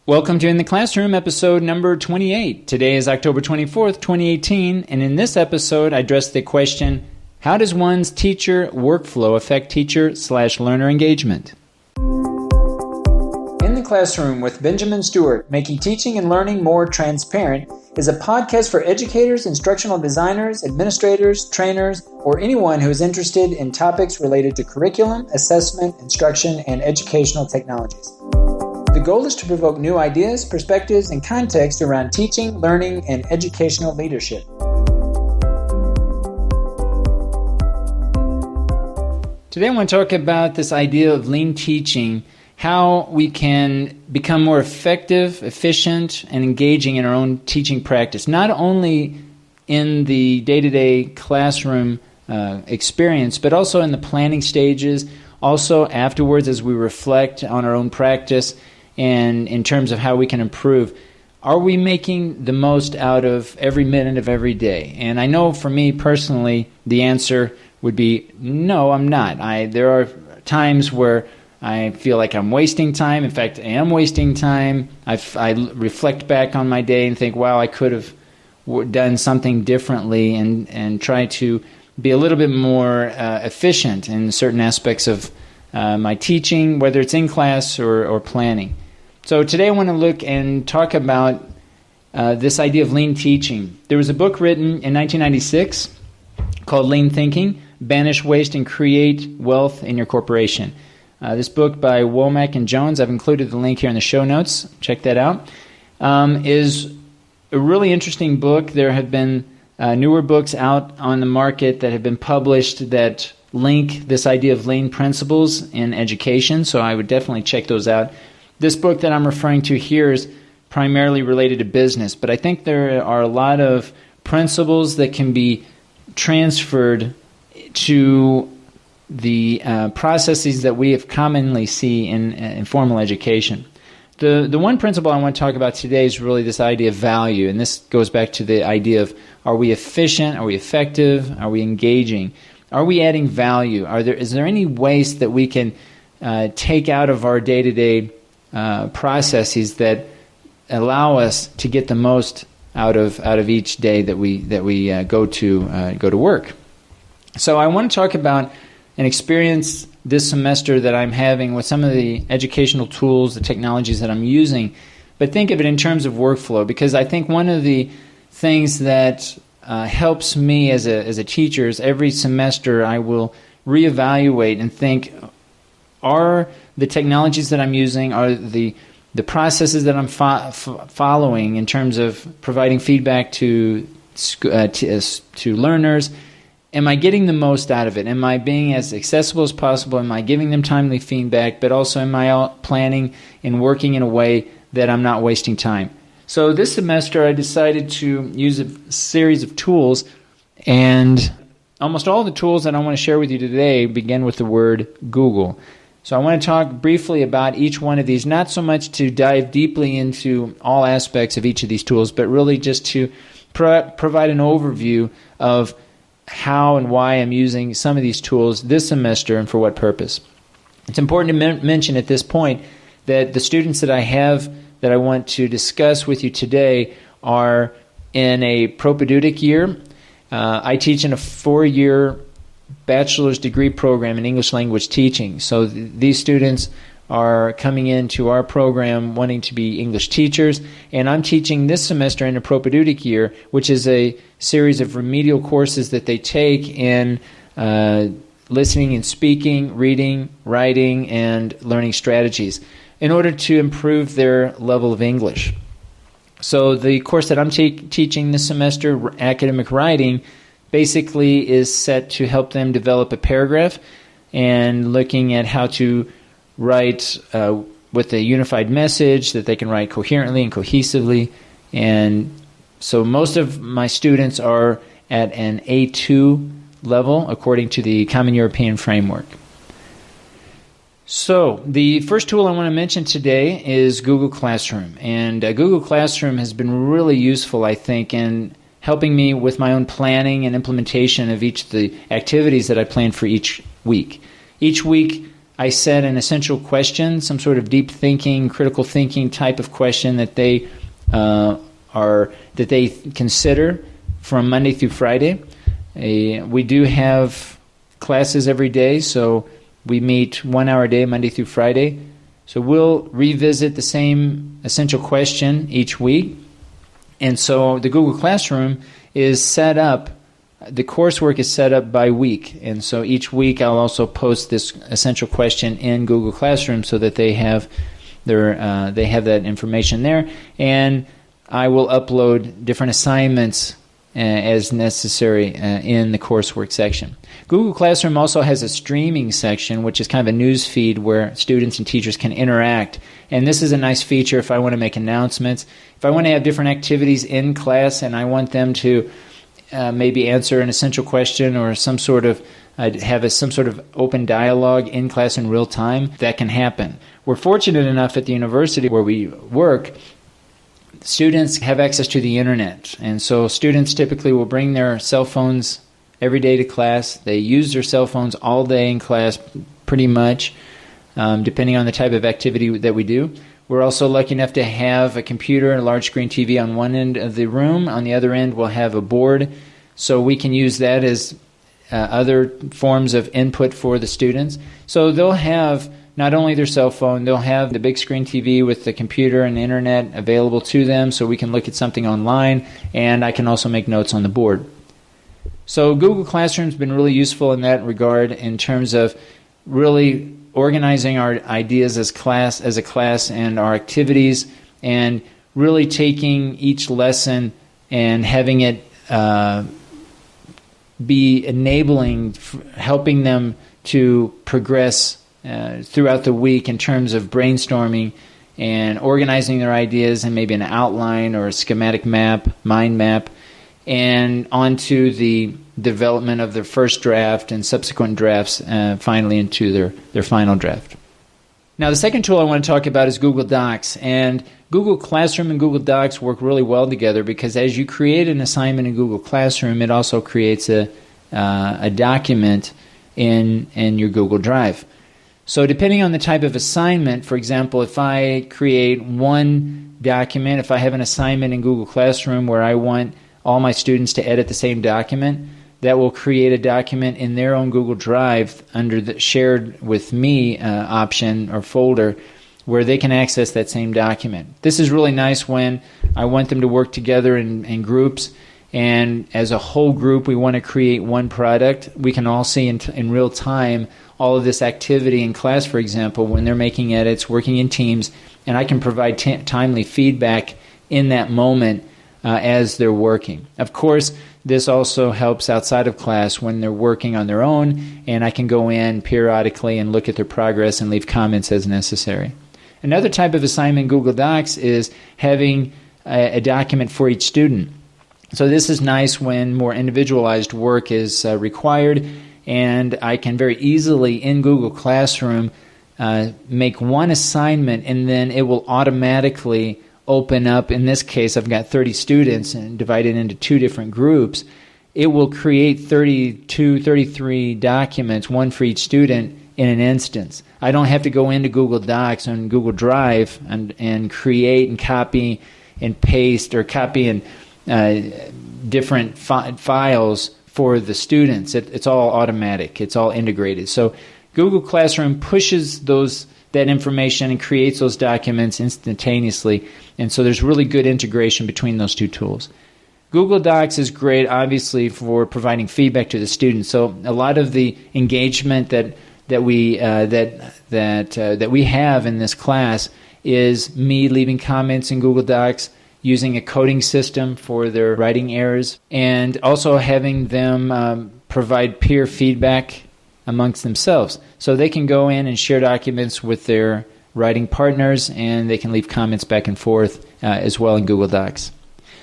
Welcome to In the Classroom, episode number 28. Today is October 24th, 2018, and in this episode I address the question, how does one's teacher workflow affect teacher/learner engagement? In the Classroom with Benjamin Stewart, Making Teaching and Learning More Transparent, is a podcast for educators, instructional designers, administrators, trainers, or anyone who is interested in topics related to curriculum, assessment, instruction, and educational technologies. The goal is to provoke new ideas, perspectives, and context around teaching, learning, and educational leadership. Today I want to talk about this idea of lean teaching, how we can become more effective, efficient, and engaging in our own teaching practice, not only in the day-to-day classroom experience, but also in the planning stages, also afterwards as we reflect on our own practice, and in terms of how we can improve. Are we making the most out of every minute of every day? And I know for me personally, the answer would be no, I'm not. There are times where I feel like I'm wasting time. In fact, I am wasting time. I reflect back on my day and think, wow, I could have done something differently and try to be a little bit more efficient in certain aspects of my teaching, whether it's in class or planning. So today I want to look and talk about this idea of lean teaching. There was a book written in 1996 called Lean Thinking, Banish Waste and Create Wealth in Your Corporation. This book by Womack and Jones, I've included the link here in the show notes, check that out, is a really interesting book. There have been newer books out on the market that have been published that link this idea of lean principles in education, so I would definitely check those out. This book that I'm referring to here is primarily related to business, but I think there are a lot of principles that can be transferred to the processes that we have commonly see in formal education. The one principle I want to talk about today is really this idea of value, and this goes back to the idea of, are we efficient, are we effective, are we engaging, are we adding value, is there any waste that we can take out of our day-to-day processes that allow us to get the most out of each day that we go to work. So I want to talk about an experience this semester that I'm having with some of the educational tools, the technologies that I'm using, but think of it in terms of workflow, because I think one of the things that helps me as a teacher is every semester I will reevaluate and think, are the technologies that I'm using, are the processes that I'm following in terms of providing feedback to learners, am I getting the most out of it? Am I being as accessible as possible? Am I giving them timely feedback? But also am I planning and working in a way that I'm not wasting time? So this semester I decided to use a series of tools, and almost all the tools that I want to share with you today begin with the word Google. So I want to talk briefly about each one of these, not so much to dive deeply into all aspects of each of these tools, but really just to provide an overview of how and why I'm using some of these tools this semester and for what purpose. It's important to mention at this point that the students that I have that I want to discuss with you today are in a propedeutic year. I teach in a 4-year bachelor's degree program in English language teaching. So these students are coming into our program wanting to be English teachers, and I'm teaching this semester in a propedeutic year, which is a series of remedial courses that they take in listening and speaking, reading, writing, and learning strategies in order to improve their level of English. So the course that I'm teaching this semester, academic writing, basically is set to help them develop a paragraph and looking at how to write with a unified message that they can write coherently and cohesively. And so most of my students are at an A2 level according to the Common European Framework. So the first tool I want to mention today is Google Classroom. And Google Classroom has been really useful, I think, in helping me with my own planning and implementation of each of the activities that I plan for each week. Each week I set an essential question, some sort of deep thinking, critical thinking type of question that they consider from Monday through Friday. We do have classes every day, so we meet 1 hour a day, Monday through Friday. So we'll revisit the same essential question each week. And so the Google Classroom is set up, the coursework is set up by week. And so each week I'll also post this essential question in Google Classroom so that they have that information there. And I will upload different assignments as necessary in the coursework section. Google Classroom also has a streaming section, which is kind of a news feed where students and teachers can interact. And this is a nice feature if I want to make announcements. If I want to have different activities in class and I want them to maybe answer an essential question or some sort of some sort of open dialogue in class in real time, that can happen. We're fortunate enough at the university where we work, students have access to the internet, and so students typically will bring their cell phones every day to class. They use their cell phones all day in class pretty much, depending on the type of activity that we do. We're also lucky enough to have a computer and a large screen TV on one end of the room. On the other end, we'll have a board, so we can use that as other forms of input for the students. So they'll have not only their cell phone, they'll have the big screen TV with the computer and the internet available to them so we can look at something online, and I can also make notes on the board. So Google Classroom's been really useful in that regard in terms of really organizing our ideas as a class and our activities, and really taking each lesson and having it be enabling, helping them to progress throughout the week in terms of brainstorming and organizing their ideas and maybe an outline or a schematic map, mind map, and onto the development of their first draft and subsequent drafts finally into their final draft. Now, the second tool I want to talk about is Google Docs. And Google Classroom and Google Docs work really well together because as you create an assignment in Google Classroom, it also creates a document in your Google Drive. So depending on the type of assignment, for example, if I create one document, if I have an assignment in Google Classroom where I want all my students to edit the same document, that will create a document in their own Google Drive under the shared with me option or folder where they can access that same document. This is really nice when I want them to work together in groups, and as a whole group we want to create one product. We can all see in real time all of this activity in class, for example, when they're making edits, working in teams, and I can provide timely feedback in that moment as they're working. Of course, this also helps outside of class when they're working on their own, and I can go in periodically and look at their progress and leave comments as necessary. Another type of assignment in Google Docs is having a document for each student. So this is nice when more individualized work is required, and I can very easily in Google Classroom make one assignment, and then it will automatically open up. In this case, I've got 30 students and divided into two different groups. It will create 32, 33 documents, one for each student in an instance. I don't have to go into Google Docs and Google Drive and create and copy and paste or copy and different files for the students. It's all automatic. It's all integrated. So Google Classroom pushes that information and creates those documents instantaneously, and so there's really good integration between those two tools. Google Docs is great, obviously, for providing feedback to the students. So a lot of the engagement that we have in this class is me leaving comments in Google Docs, using a coding system for their writing errors, and also having them provide peer feedback amongst themselves. So they can go in and share documents with their writing partners, and they can leave comments back and forth as well in Google Docs.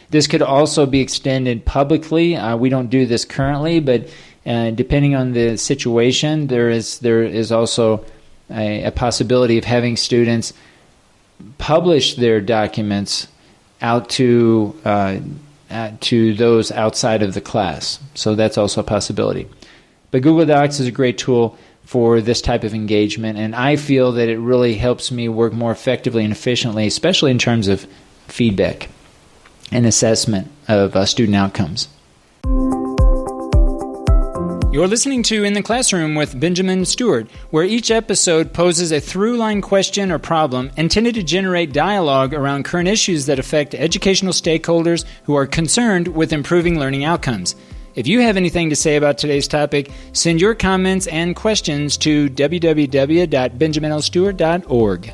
This could also be extended publicly. We don't do this currently, but depending on the situation, there is also a possibility of having students publish their documents out to those outside of the class. So that's also a possibility. But Google Docs is a great tool for this type of engagement, and I feel that it really helps me work more effectively and efficiently, especially in terms of feedback and assessment of student outcomes. You're listening to In the Classroom with Benjamin Stewart, where each episode poses a through-line question or problem intended to generate dialogue around current issues that affect educational stakeholders who are concerned with improving learning outcomes. If you have anything to say about today's topic, send your comments and questions to www.benjaminlstewart.org.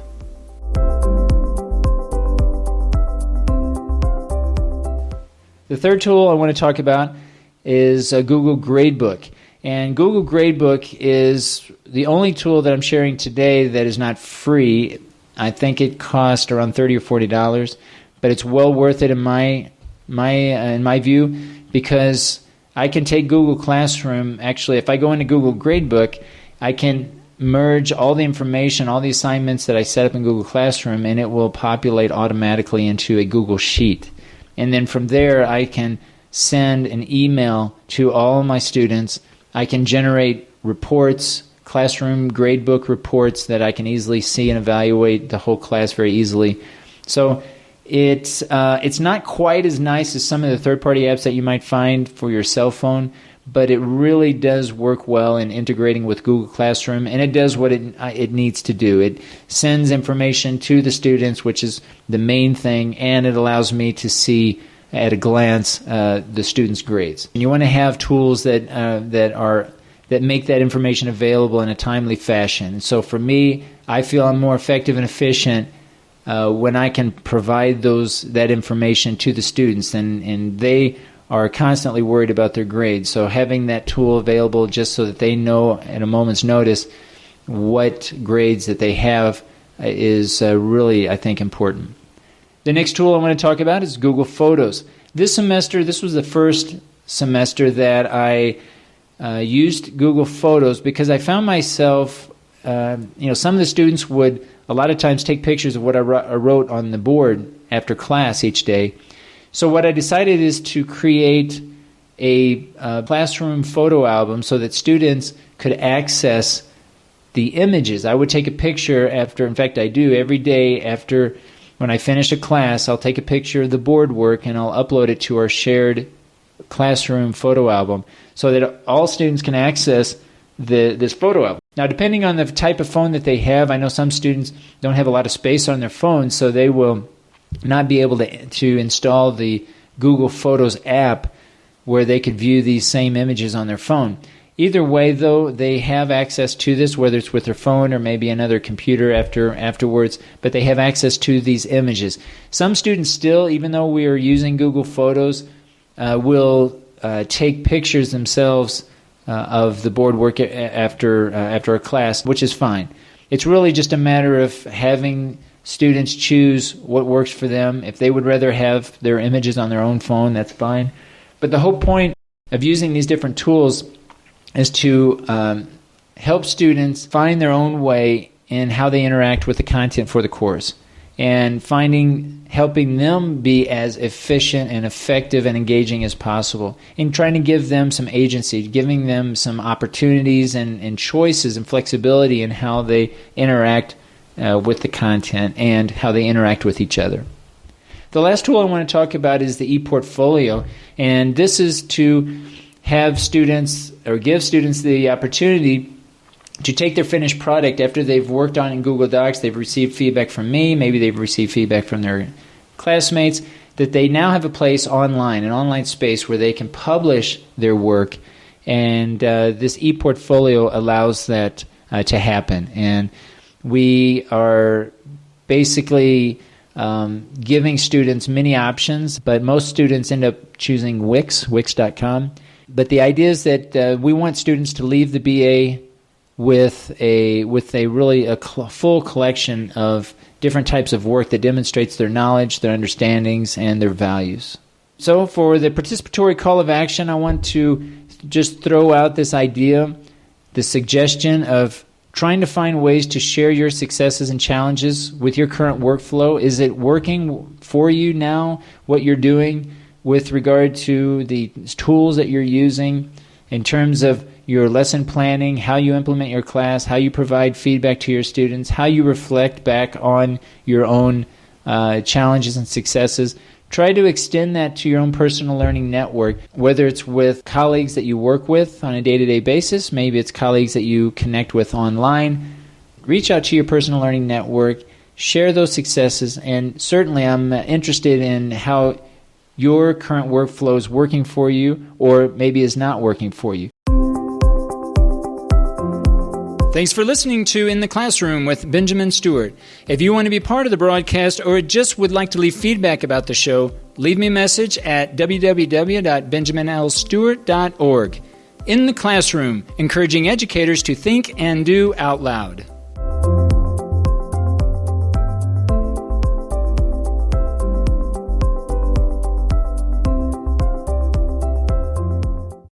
The third tool I want to talk about is Google Gradebook. And Google Gradebook is the only tool that I'm sharing today that is not free. I think it costs around $30 or $40, but it's well worth it in my view, because I can take Google Classroom. Actually, if I go into Google Gradebook, I can merge all the information, all the assignments that I set up in Google Classroom, and it will populate automatically into a Google Sheet. And then from there, I can send an email to all of my students. I can generate reports, classroom gradebook reports that I can easily see and evaluate the whole class very easily. So it's not quite as nice as some of the third-party apps that you might find for your cell phone, but it really does work well in integrating with Google Classroom, and it does what it needs to do. It sends information to the students, which is the main thing, and it allows me to see at a glance the students' grades. And you want to have tools that make that information available in a timely fashion. And so for me, I feel I'm more effective and efficient when I can provide that information to the students, and they are constantly worried about their grades. So having that tool available just so that they know at a moment's notice what grades that they have is really, I think, important. The next tool I want to talk about is Google Photos. This was the first semester that I used Google Photos because I found myself, some of the students would a lot of times take pictures of what I wrote on the board after class each day. So what I decided is to create a classroom photo album so that students could access the images. I would take a picture in fact I do every day after when I finish a class, I'll take a picture of the board work and I'll upload it to our shared classroom photo album so that all students can access this photo album. Now, depending on the type of phone that they have, I know some students don't have a lot of space on their phone, so they will not be able to install the Google Photos app where they could view these same images on their phone. Either way, though, they have access to this, whether it's with their phone or maybe another computer afterwards, but they have access to these images. Some students still, even though we are using Google Photos, will take pictures themselves of the board work after a class, which is fine. It's really just a matter of having students choose what works for them. If they would rather have their images on their own phone, that's fine. But the whole point of using these different tools is to help students find their own way in how they interact with the content for the course, and helping them be as efficient and effective and engaging as possible, and trying to give them some agency, giving them some opportunities and choices and flexibility in how they interact with the content and how they interact with each other. The last tool I want to talk about is the Eportfolio, and this is to have students or give students the opportunity to take their finished product after they've worked on it in Google Docs, they've received feedback from me, maybe they've received feedback from their classmates, that they now have a place online, an online space where they can publish their work, and this ePortfolio allows that to happen. And we are basically giving students many options, but most students end up choosing Wix.com. But the idea is that we want students to leave the BA with a really full collection of different types of work that demonstrates their knowledge, their understandings, and their values. So for the participatory call of action, I want to just throw out this idea, the suggestion of trying to find ways to share your successes and challenges with your current workflow. Is it working for you now, what you're doing with regard to the tools that you're using in terms of your lesson planning, how you implement your class, how you provide feedback to your students, how you reflect back on your own challenges and successes. Try to extend that to your own personal learning network, whether it's with colleagues that you work with on a day-to-day basis, maybe it's colleagues that you connect with online. Reach out to your personal learning network, share those successes, and certainly I'm interested in how your current workflow is working for you or maybe is not working for you. Thanks for listening to In the Classroom with Benjamin Stewart. If you want to be part of the broadcast or just would like to leave feedback about the show, leave me a message at www.benjaminlstewart.org. In the Classroom, encouraging educators to think and do out loud.